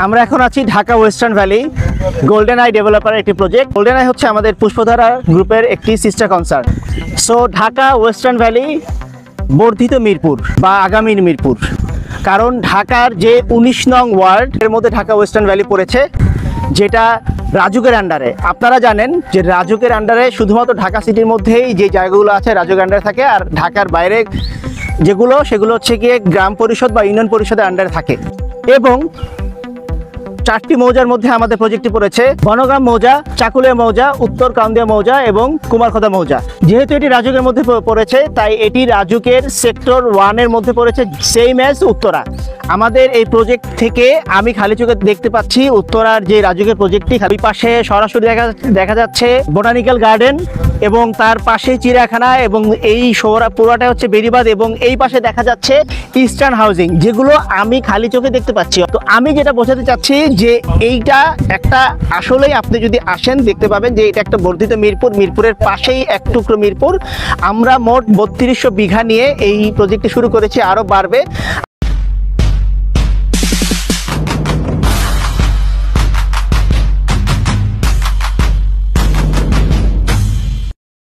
আমরা এখন আছি Dhaka western valley golden eye ডেভেলপারের একটি প্রজেক্ট। গোল্ডেন আই হচ্ছে আমাদের পুষ্পধারা গ্রুপের একটি sister concern. So Dhaka western valley বর্ধিত মিরপুর বা আগামীর মিরপুর, কারণ ঢাকার যে 19 নং ওয়ার্ড এর মধ্যে ঢাকা ওয়েস্টার্ন ভ্যালি পড়েছে, যেটা রাজুকের আন্ডারে। আপনারা জানেন যে রাজুকের আন্ডারে শুধুমাত্র ঢাকা সিটির মধ্যেই যে জায়গাগুলো আছে রাজুকের আন্ডারে থাকে, আর ঢাকার বাইরে সেগুলো হচ্ছে গিয়ে গ্রাম পরিষদ বা ইউনিয়ন পরিষদের আন্ডারে থাকে। এবং 4টি মৌজার মধ্যে আমাদের প্রজেক্টটি পড়েছে: বনগ্রাম মৌজা, চাকুলিয়া মৌজা, উত্তর কাউন্দিয়া মৌজা এবং কুমারখোদা মৌজা। যেহেতু এটি রাজুকের মধ্যে পড়েছে, তাই এটি রাজুকের সেক্টর 1 এর মধ্যে পড়েছে, সেম অ্যাজ উত্তরা। আমাদের এই প্রজেক্ট থেকে আমি খালি চোখে দেখতে পাচ্ছি উত্তরার যে রাজুকের প্রজেক্টটি, ওই পাশে সরাসরি দেখা যাচ্ছে বোটানিক্যাল গার্ডেন এবং তার পাশে চিড়িয়াখানা, এবং এই পুরোটা হচ্ছে বেড়িবাঁধ, এবং এই পাশে দেখা যাচ্ছে ইস্টার্ন হাউজিং, যেগুলো আমি খালি চোখে দেখতে পাচ্ছি। তো আমি যেটা বোঝাতে চাচ্ছি যে এইটা একটা, আসলেই আপনি যদি আসেন দেখতে পাবেন যে এটা একটা বর্ধিত মিরপুর। মিরপুরের পাশেই এক টুকরো মিরপুর। আমরা মোট 3200 বিঘা নিয়ে এই প্রজেক্টটি শুরু করেছি, আরও বাড়বে।